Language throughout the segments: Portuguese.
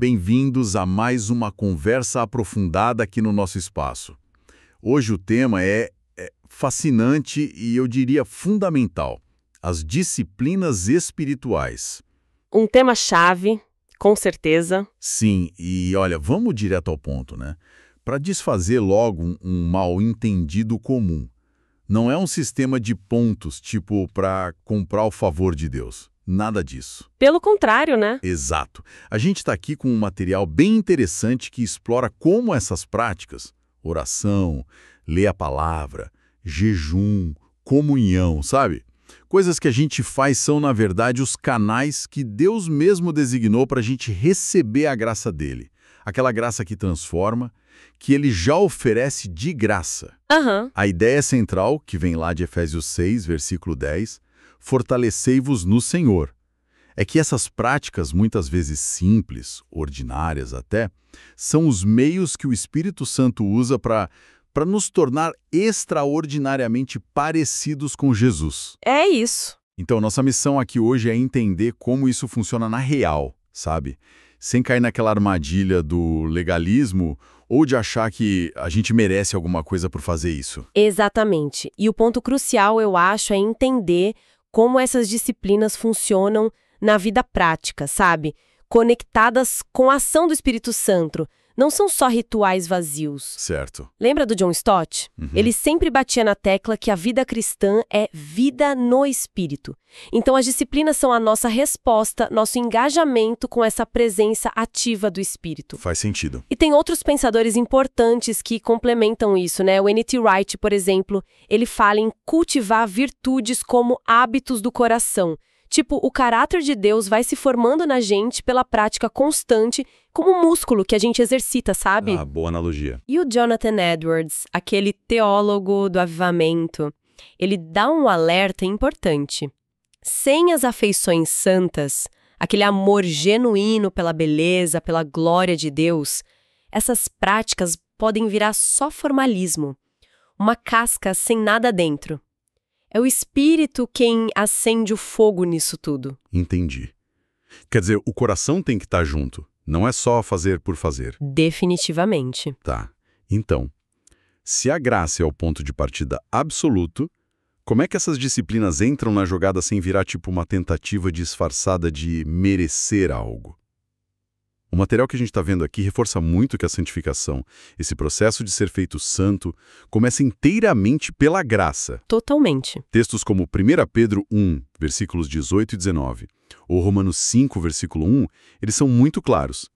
bem-vindos a mais uma conversa aprofundada aqui no nosso espaço. Hoje o tema é fascinante e eu diria fundamental: as disciplinas espirituais. Um tema-chave, com certeza. Sim, e olha, vamos direto ao ponto, né? Para desfazer logo um mal-entendido comum. Não é um sistema de pontos, tipo, para comprar o favor de Deus. Nada disso. Pelo contrário, né? Exato. A gente está aqui com um material bem interessante que explora como essas práticas, oração, ler a palavra, jejum, comunhão, sabe? Coisas que a gente faz são, na verdade, os canais que Deus mesmo designou para a gente receber a graça dele. Aquela graça que transforma, que ele já oferece de graça. A ideia central, que vem lá de Efésios 6, versículo 10, fortalecei-vos no Senhor. É que essas práticas, muitas vezes simples, ordinárias até, são os meios que o Espírito Santo usa para nos tornar extraordinariamente parecidos com Jesus. É isso. Então, nossa missão aqui hoje é entender como isso funciona na real, sabe? Sem cair naquela armadilha do legalismo ou de achar que a gente merece alguma coisa por fazer isso. Exatamente. E o ponto crucial, eu acho, é entender como essas disciplinas funcionam na vida prática, sabe? Conectadas com a ação do Espírito Santo. Não são só rituais vazios. Certo. Lembra do John Stott? Ele sempre batia na tecla que a vida cristã é vida no Espírito. Então as disciplinas são a nossa resposta, nosso engajamento com essa presença ativa do Espírito. Faz sentido. E tem outros pensadores importantes que complementam isso, né? O N.T. Wright, por exemplo, ele fala em cultivar virtudes como hábitos do coração. Tipo, o caráter de Deus vai se formando na gente pela prática constante, como um músculo que a gente exercita, sabe? Ah, boa analogia. E o Jonathan Edwards, aquele teólogo do avivamento, ele dá um alerta importante. Sem as afeições santas, aquele amor genuíno pela beleza, pela glória de Deus, essas práticas podem virar só formalismo, uma casca sem nada dentro. É o Espírito quem acende o fogo nisso tudo. Entendi. Quer dizer, o coração tem que estar junto. Não é só fazer por fazer. Definitivamente. Tá. Então, se a graça é o ponto de partida absoluto, como é que essas disciplinas entram na jogada sem virar tipo uma tentativa disfarçada de merecer algo? O material que a gente está vendo aqui reforça muito que a santificação, esse processo de ser feito santo, começa inteiramente pela graça. Totalmente. Textos como 1 Pedro 1, versículos 18 e 19, ou Romanos 5, versículo 1, eles são muito claros.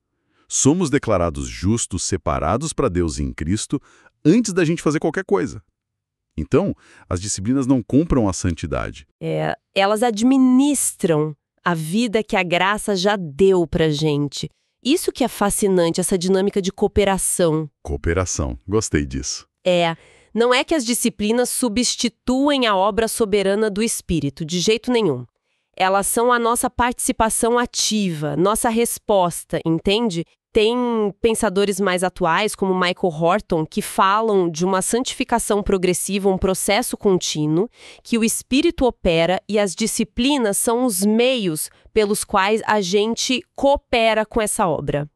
Somos declarados justos, separados para Deus em Cristo, antes da gente fazer qualquer coisa. Então, as disciplinas não compram a santidade. Elas administram a vida que a graça já deu pra gente. Isso que é fascinante, essa dinâmica de cooperação. Cooperação, gostei disso. Não é que as disciplinas substituem a obra soberana do Espírito, de jeito nenhum. Elas são a nossa participação ativa, nossa resposta, entende? Tem pensadores mais atuais, como Michael Horton, que falam de uma santificação progressiva, um processo contínuo, que o Espírito opera e as disciplinas são os meios pelos quais a gente coopera com essa obra.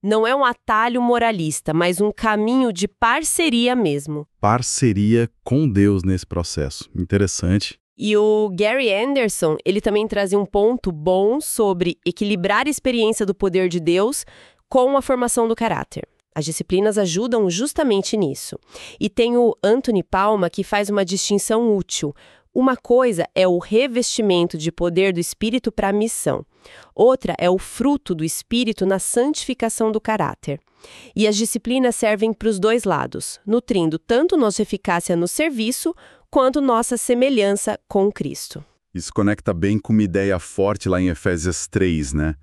Não é um atalho moralista, mas um caminho de parceria mesmo. Parceria com Deus nesse processo. Interessante. E o Gary Anderson, ele também trazia um ponto bom sobre equilibrar a experiência do poder de Deus com a formação do caráter. As disciplinas ajudam justamente nisso. E tem o Anthony Palma, que faz uma distinção útil. Uma coisa é o revestimento de poder do Espírito para a missão. Outra é o fruto do Espírito na santificação do caráter. E as disciplinas servem para os dois lados, nutrindo tanto nossa eficácia no serviço, quanto nossa semelhança com Cristo. Isso conecta bem com uma ideia forte lá em Efésios 3, né?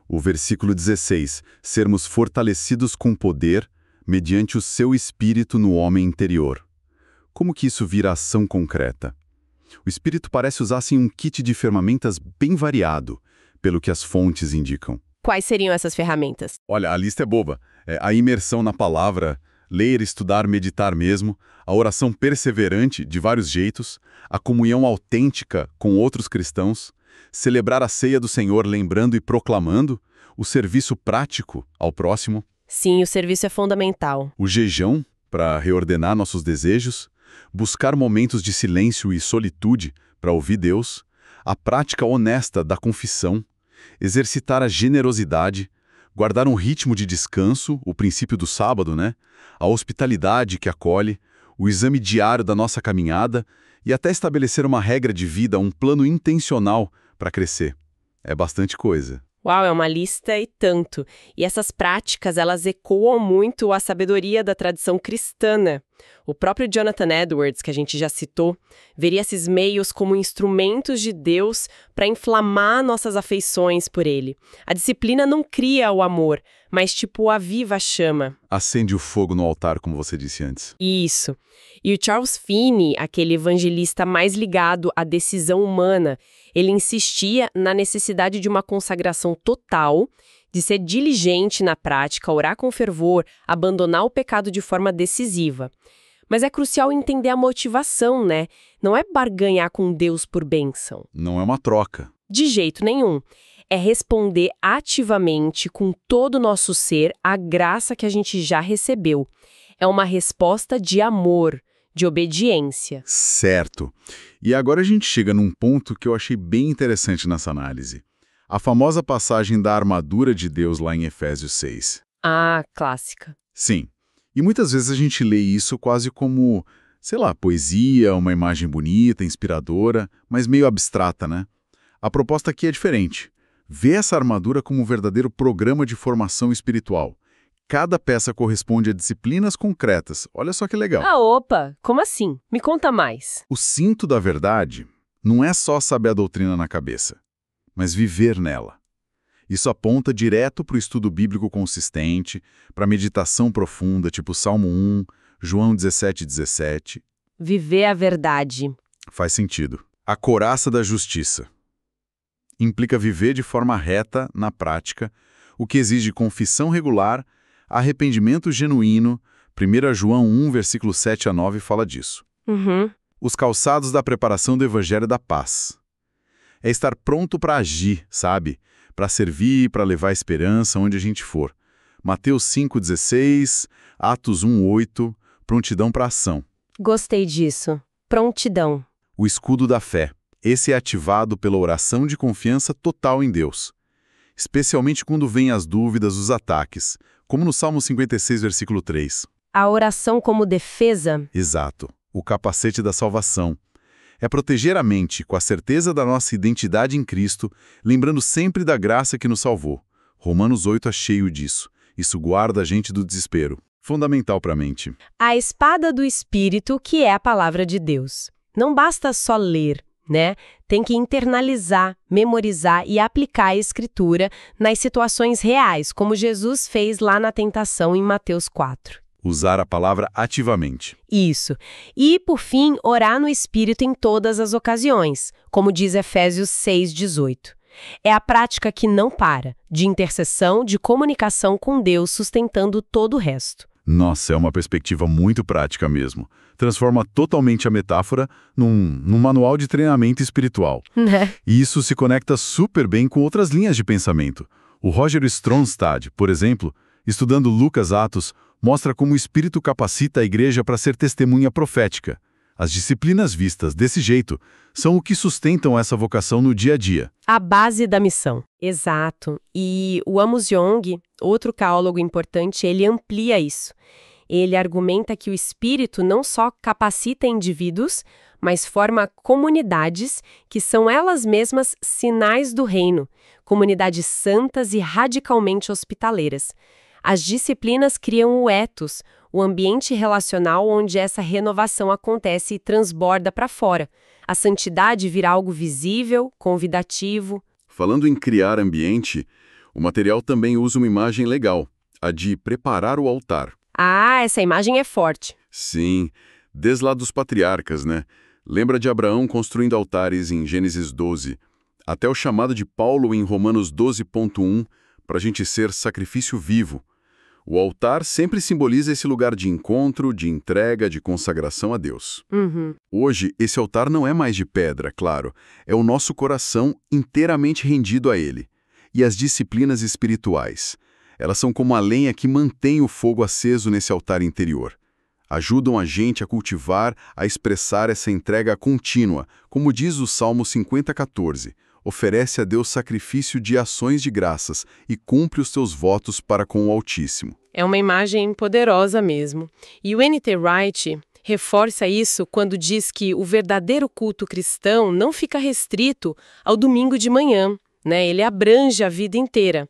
O versículo 16, sermos fortalecidos com poder, mediante o seu Espírito no homem interior. Como que isso vira ação concreta? O Espírito parece usar assim um kit de ferramentas bem variado, pelo que as fontes indicam. Quais seriam essas ferramentas? Olha, a lista é boba. A imersão na palavra, ler, estudar, meditar mesmo, a oração perseverante de vários jeitos, a comunhão autêntica com outros cristãos, celebrar a ceia do Senhor lembrando e proclamando, O serviço prático ao próximo. Sim, o serviço é fundamental. O jejum, para reordenar nossos desejos. Buscar momentos de silêncio e solitude para ouvir Deus. A prática honesta da confissão. Exercitar a generosidade. Guardar um ritmo de descanso, o princípio do sábado, né? A hospitalidade que acolhe. O exame diário da nossa caminhada. E até estabelecer uma regra de vida, um plano intencional para crescer. É bastante coisa. Uau, é uma lista e tanto. E essas práticas, elas ecoam muito a sabedoria da tradição cristã. O próprio Jonathan Edwards, que a gente já citou, veria esses meios como instrumentos de Deus para inflamar nossas afeições por ele. A disciplina não cria o amor, mas tipo aviva a chama. Acende o fogo no altar, como você disse antes. Isso. E o Charles Finney, aquele evangelista mais ligado à decisão humana, ele insistia na necessidade de uma consagração total, de ser diligente na prática, orar com fervor, abandonar o pecado de forma decisiva. Mas é crucial entender a motivação, né? Não é barganhar com Deus por bênção. Não é uma troca. De jeito nenhum. É responder ativamente, com todo o nosso ser, à graça que a gente já recebeu. É uma resposta de amor, de obediência. Certo. E agora a gente chega num ponto que eu achei bem interessante nessa análise. A famosa passagem da armadura de Deus lá em Efésios 6. Ah, clássica. Sim. E muitas vezes a gente lê isso quase como, sei lá, poesia, uma imagem bonita, inspiradora, mas meio abstrata, né? A proposta aqui é diferente. Vê essa armadura como um verdadeiro programa de formação espiritual. Cada peça corresponde a disciplinas concretas. Olha só que legal. Ah, opa! Como assim? Me conta mais. O cinto da verdade não é só saber a doutrina na cabeça, mas viver nela. Isso aponta direto para o estudo bíblico consistente, para a meditação profunda, tipo Salmo 1, João 17:17. Viver a verdade. Faz sentido. A couraça da justiça. Implica viver de forma reta, na prática, o que exige confissão regular, arrependimento genuíno. 1 João 1, versículo 7 a 9 fala disso. Os calçados da preparação do Evangelho da Paz. É estar pronto para agir, sabe? Para servir, para levar esperança onde a gente for. Mateus 5,16, Atos 1,8, prontidão para ação. Gostei disso. Prontidão. O escudo da fé. Esse é ativado pela oração de confiança total em Deus. Especialmente quando vêm as dúvidas, os ataques, como no Salmo 56, versículo 3. A oração como defesa? Exato. O capacete da salvação. É proteger a mente com a certeza da nossa identidade em Cristo, lembrando sempre da graça que nos salvou. Romanos 8 é cheio disso. Isso guarda a gente do desespero. Fundamental para a mente. A espada do Espírito, que é a palavra de Deus. Não basta só ler, né? Tem que internalizar, memorizar e aplicar a Escritura nas situações reais, como Jesus fez lá na tentação em Mateus 4. Usar a palavra ativamente. Isso. E, por fim, orar no Espírito em todas as ocasiões, como diz Efésios 6:18. É a prática que não para, de intercessão, de comunicação com Deus, sustentando todo o resto. Nossa, é uma perspectiva muito prática mesmo. Transforma totalmente a metáfora num manual de treinamento espiritual. Né? E isso se conecta super bem com outras linhas de pensamento. O Roger Stronstad, por exemplo, estudando Lucas Atos, mostra como o Espírito capacita a igreja para ser testemunha profética. As disciplinas vistas desse jeito são o que sustentam essa vocação no dia a dia. A base da missão. Exato. E o Amos Yong, outro teólogo importante, ele amplia isso. Ele argumenta que o Espírito não só capacita indivíduos, mas forma comunidades que são elas mesmas sinais do reino, comunidades santas e radicalmente hospitaleiras. As disciplinas criam o ethos, o ambiente relacional onde essa renovação acontece e transborda para fora. A santidade vira algo visível, convidativo. Falando em criar ambiente, o material também usa uma imagem legal, a de preparar o altar. Ah, essa imagem é forte. Sim, desde lá dos patriarcas, né? Lembra de Abraão construindo altares em Gênesis 12, até o chamado de Paulo em Romanos 12.1, para a gente ser sacrifício vivo. O altar sempre simboliza esse lugar de encontro, de entrega, de consagração a Deus. Hoje, esse altar não é mais de pedra, claro. É o nosso coração inteiramente rendido a Ele. E as disciplinas espirituais. Elas são como a lenha que mantém o fogo aceso nesse altar interior. Ajudam a gente a cultivar, a expressar essa entrega contínua, como diz o Salmo 50:14. Oferece a Deus sacrifício de ações de graças e cumpre os teus votos para com o Altíssimo. É uma imagem poderosa mesmo. E o N.T. Wright reforça isso quando diz que o verdadeiro culto cristão não fica restrito ao domingo de manhã, né? Ele abrange a vida inteira.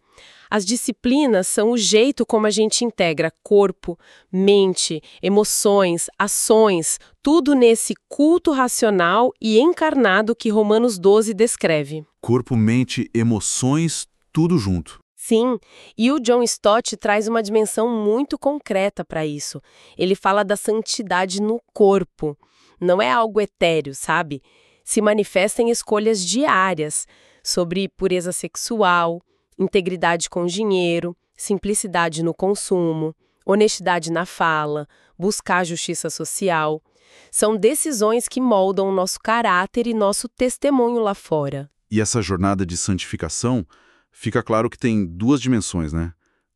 As disciplinas são o jeito como a gente integra corpo, mente, emoções, ações, tudo nesse culto racional e encarnado que Romanos 12 descreve. Corpo, mente, emoções, tudo junto. Sim, e o John Stott traz uma dimensão muito concreta para isso. Ele fala da santidade no corpo. Não é algo etéreo, sabe? Se manifesta em escolhas diárias sobre pureza sexual, integridade com o dinheiro, simplicidade no consumo, honestidade na fala, buscar justiça social. São decisões que moldam o nosso caráter e nosso testemunho lá fora. E essa jornada de santificação, fica claro que tem duas dimensões, né?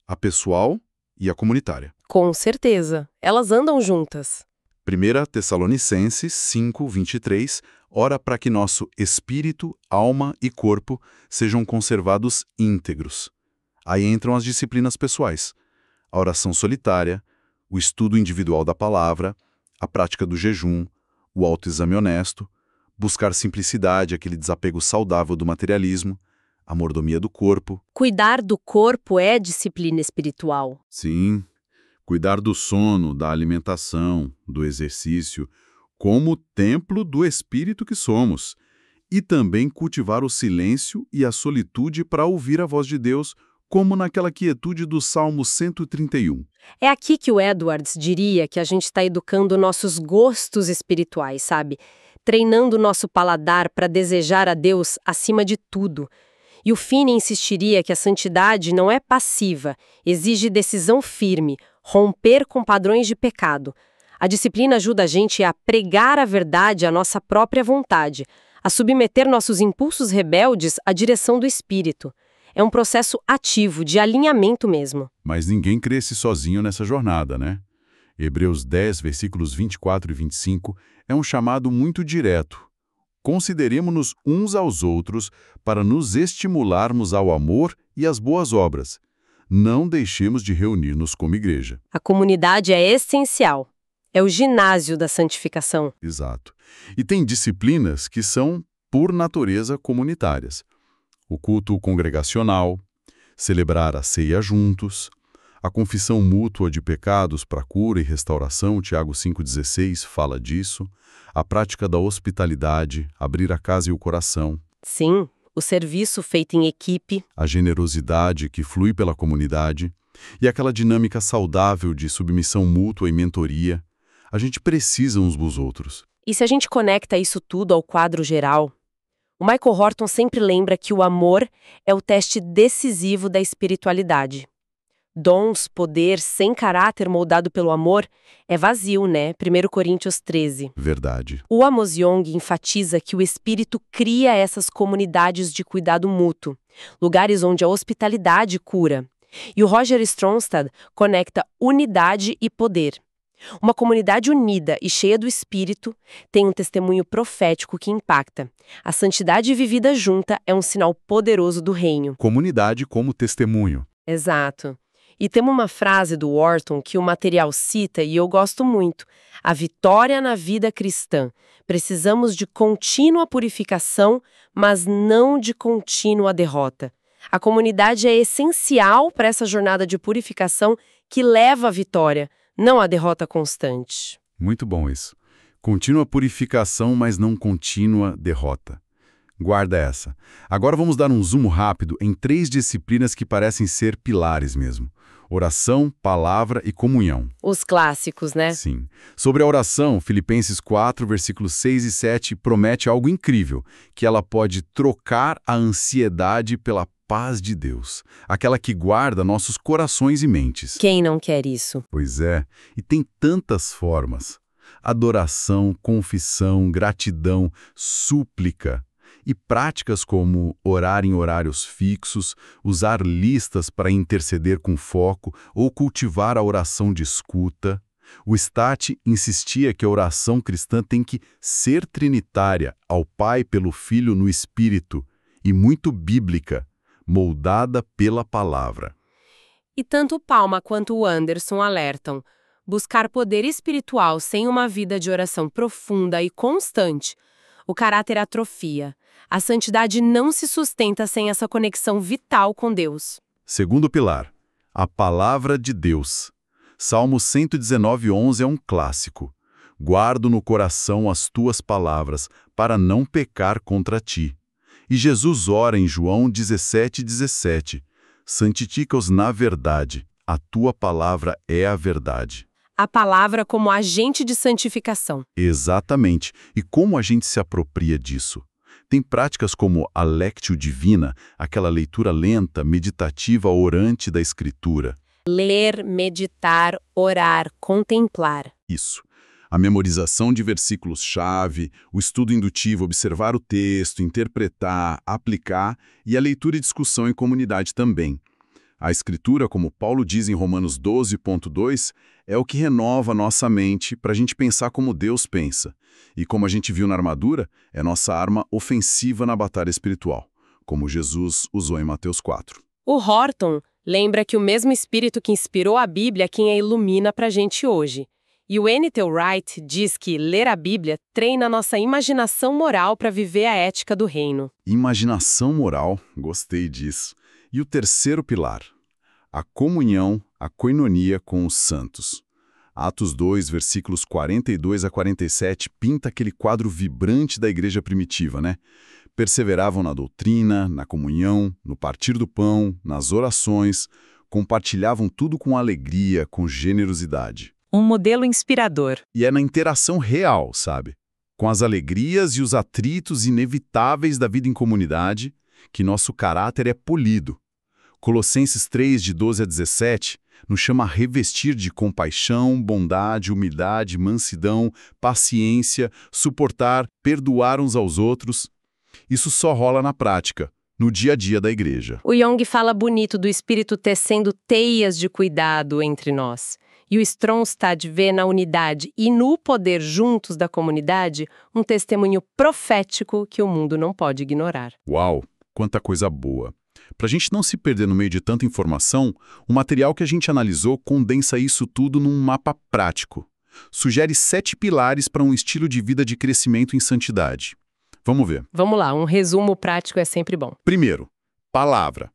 A pessoal e a comunitária. Com certeza, elas andam juntas. 1 Tessalonicenses 5:23, ora para que nosso espírito, alma e corpo sejam conservados íntegros. Aí entram as disciplinas pessoais, a oração solitária, o estudo individual da palavra, a prática do jejum, o autoexame honesto, buscar simplicidade, aquele desapego saudável do materialismo, a mordomia do corpo. Cuidar do corpo é disciplina espiritual. Sim, cuidar do sono, da alimentação, do exercício, como templo do espírito que somos. E também cultivar o silêncio e a solitude para ouvir a voz de Deus, como naquela quietude do Salmo 131. É aqui que o Edwards diria que a gente está educando nossos gostos espirituais, sabe? Treinando o nosso paladar para desejar a Deus acima de tudo. E o Finney insistiria que a santidade não é passiva, exige decisão firme, romper com padrões de pecado. A disciplina ajuda a gente a pregar a verdade à nossa própria vontade, a submeter nossos impulsos rebeldes à direção do Espírito. É um processo ativo, de alinhamento mesmo. Mas ninguém cresce sozinho nessa jornada, né? Hebreus 10, versículos 24 e 25, é um chamado muito direto. Consideremo-nos uns aos outros para nos estimularmos ao amor e às boas obras. Não deixemos de reunir-nos como igreja. A comunidade é essencial. É o ginásio da santificação. Exato. E tem disciplinas que são, por natureza, comunitárias. O culto congregacional, celebrar a ceia juntos, a confissão mútua de pecados para cura e restauração, Tiago 5,16 fala disso, a prática da hospitalidade, abrir a casa e o coração. Sim, o serviço feito em equipe. A generosidade que flui pela comunidade e aquela dinâmica saudável de submissão mútua e mentoria. A gente precisa uns dos outros. E se a gente conecta isso tudo ao quadro geral, o Michael Horton sempre lembra que o amor é o teste decisivo da espiritualidade. Dons, poder, sem caráter moldado pelo amor, é vazio, né? 1 Coríntios 13. Verdade. O Amos Yong enfatiza que o Espírito cria essas comunidades de cuidado mútuo, lugares onde a hospitalidade cura. E o Roger Stronstad conecta unidade e poder. Uma comunidade unida e cheia do Espírito tem um testemunho profético que impacta. A santidade vivida junta é um sinal poderoso do reino. Comunidade como testemunho. Exato. E temos uma frase do Orton que o material cita e eu gosto muito. A vitória na vida cristã. Precisamos de contínua purificação, mas não de contínua derrota. A comunidade é essencial para essa jornada de purificação que leva à vitória, não à derrota constante. Muito bom isso. Contínua purificação, mas não contínua derrota. Guarda essa. Agora vamos dar um zoom rápido em 3 disciplinas que parecem ser pilares mesmo. Oração, palavra e comunhão. Os clássicos, né? Sim. Sobre a oração, Filipenses 4, versículos 6 e 7 promete algo incrível, que ela pode trocar a ansiedade pela paz de Deus, aquela que guarda nossos corações e mentes. Quem não quer isso? Pois é, e tem tantas formas. Adoração, confissão, gratidão, súplica. E práticas como orar em horários fixos, usar listas para interceder com foco ou cultivar a oração de escuta. O Stott insistia que a oração cristã tem que ser trinitária, ao Pai pelo Filho no Espírito, e muito bíblica, moldada pela palavra. E tanto o Palma quanto o Anderson alertam: buscar poder espiritual sem uma vida de oração profunda e constante, o caráter atrofia. A santidade não se sustenta sem essa conexão vital com Deus. Segundo pilar, a palavra de Deus. Salmo 119:11 é um clássico. Guardo no coração as tuas palavras, para não pecar contra ti. E Jesus ora em João 17:17. Santifica-os na verdade, a tua palavra é a verdade. A palavra como agente de santificação. Exatamente. E como a gente se apropria disso? Tem práticas como a Lectio Divina, aquela leitura lenta, meditativa, orante da Escritura. Ler, meditar, orar, contemplar. Isso. A memorização de versículos-chave, o estudo indutivo, observar o texto, interpretar, aplicar e a leitura e discussão em comunidade também. A Escritura, como Paulo diz em Romanos 12:2, é o que renova nossa mente para a gente pensar como Deus pensa. E como a gente viu na armadura, é nossa arma ofensiva na batalha espiritual, como Jesus usou em Mateus 4. O Horton lembra que o mesmo Espírito que inspirou a Bíblia é quem a ilumina para a gente hoje. E o N.T. Wright diz que ler a Bíblia treina nossa imaginação moral para viver a ética do reino. Imaginação moral, gostei disso. E o terceiro pilar, a comunhão, a koinonia com os santos. Atos 2, versículos 42 a 47, pinta aquele quadro vibrante da igreja primitiva, né? Perseveravam na doutrina, na comunhão, no partir do pão, nas orações, compartilhavam tudo com alegria, com generosidade. Um modelo inspirador. E é na interação real, sabe? Com as alegrias e os atritos inevitáveis da vida em comunidade, que nosso caráter é polido. Colossenses 3, de 12 a 17, nos chama a revestir de compaixão, bondade, humildade, mansidão, paciência, suportar, perdoar uns aos outros. Isso só rola na prática, no dia a dia da igreja. O Young fala bonito do Espírito tecendo teias de cuidado entre nós. E o Stromstad vê na unidade e no poder juntos da comunidade um testemunho profético que o mundo não pode ignorar. Uau, quanta coisa boa! Para a gente não se perder no meio de tanta informação, o material que a gente analisou condensa isso tudo num mapa prático. Sugere 7 pilares para um estilo de vida de crescimento em santidade. Vamos ver. Vamos lá, um resumo prático é sempre bom. Primeiro, palavra.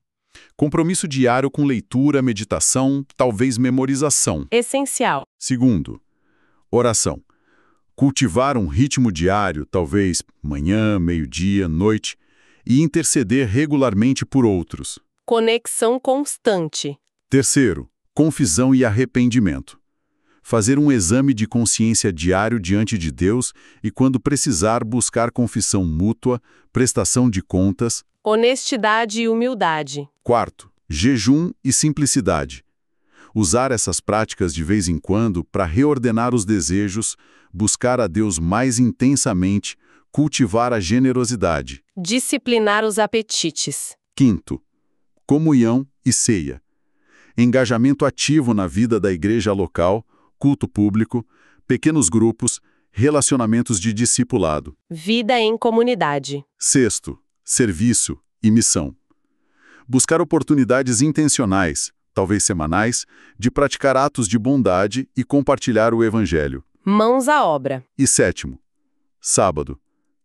Compromisso diário com leitura, meditação, talvez memorização. Essencial. Segundo, oração. Cultivar um ritmo diário, talvez manhã, meio-dia, noite, e interceder regularmente por outros. Conexão constante. Terceiro, confissão e arrependimento. Fazer um exame de consciência diário diante de Deus e, quando precisar, buscar confissão mútua, prestação de contas. Honestidade e humildade. Quarto, jejum e simplicidade. Usar essas práticas de vez em quando para reordenar os desejos, buscar a Deus mais intensamente, cultivar a generosidade. Disciplinar os apetites. Quinto, comunhão e ceia. Engajamento ativo na vida da igreja local, culto público, pequenos grupos, relacionamentos de discipulado. Vida em comunidade. Sexto, serviço e missão. Buscar oportunidades intencionais, talvez semanais, de praticar atos de bondade e compartilhar o Evangelho. Mãos à obra. E sétimo, sábado,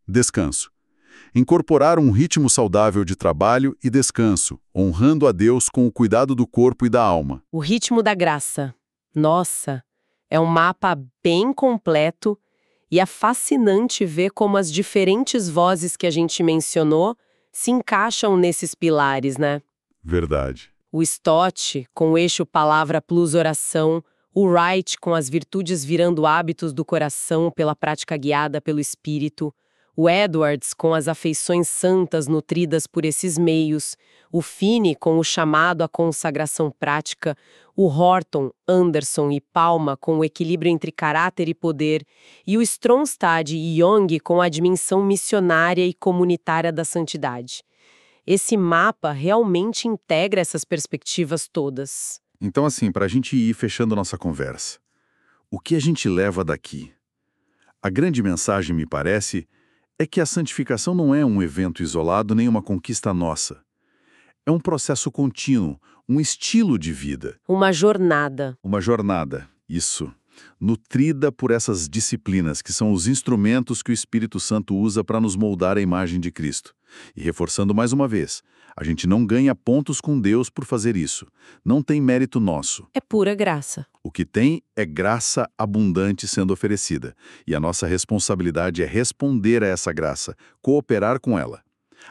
descanso. Incorporar um ritmo saudável de trabalho e descanso, honrando a Deus com o cuidado do corpo e da alma. O ritmo da graça. Nossa, é um mapa bem completo e é fascinante ver como as diferentes vozes que a gente mencionou se encaixam nesses pilares, né? Verdade. O Stott, com o eixo palavra plus oração, o Wright, com as virtudes virando hábitos do coração pela prática guiada pelo Espírito, O Edwards, com as afeições santas nutridas por esses meios, o Finney, com o chamado à consagração prática, o Horton, Anderson e Palma, com o equilíbrio entre caráter e poder, e o Stronstad e Young, com a dimensão missionária e comunitária da santidade. Esse mapa realmente integra essas perspectivas todas. Então, assim, para a gente ir fechando nossa conversa, o que a gente leva daqui? A grande mensagem, me parece, é que a santificação não é um evento isolado nem uma conquista nossa. É um processo contínuo, um estilo de vida. Uma jornada. Uma jornada, isso. Nutrida por essas disciplinas, que são os instrumentos que o Espírito Santo usa para nos moldar à imagem de Cristo. E reforçando mais uma vez, a gente não ganha pontos com Deus por fazer isso. Não tem mérito nosso. É pura graça. O que tem é graça abundante sendo oferecida. E a nossa responsabilidade é responder a essa graça, cooperar com ela.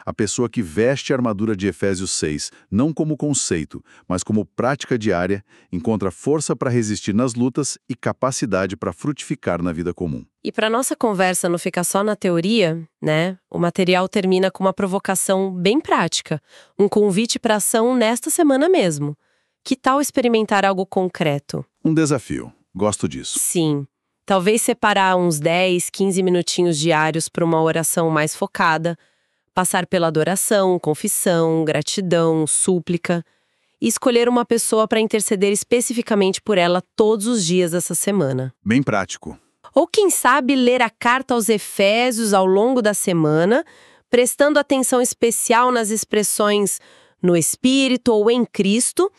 A pessoa que veste a armadura de Efésios 6, não como conceito, mas como prática diária, encontra força para resistir nas lutas e capacidade para frutificar na vida comum. E para nossa conversa não ficar só na teoria, né? O material termina com uma provocação bem prática, um convite para ação nesta semana mesmo. Que tal experimentar algo concreto? Um desafio. Gosto disso. Sim. Talvez separar uns 10, 15 minutinhos diários para uma oração mais focada, passar pela adoração, confissão, gratidão, súplica e escolher uma pessoa para interceder especificamente por ela todos os dias dessa semana. Bem prático. Ou quem sabe ler a carta aos Efésios ao longo da semana, prestando atenção especial nas expressões no Espírito ou em Cristo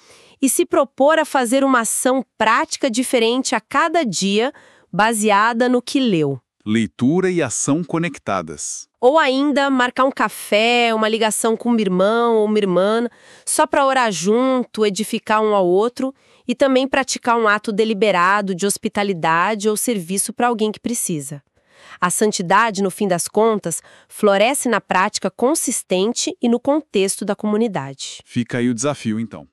e se propor a fazer uma ação prática diferente a cada dia, baseada no que leu. Leitura e ação conectadas. Ou ainda marcar um café, uma ligação com um irmão ou uma irmã, só para orar junto, edificar um ao outro e também praticar um ato deliberado de hospitalidade ou serviço para alguém que precisa. A santidade, no fim das contas, floresce na prática consistente e no contexto da comunidade. Fica aí o desafio, então.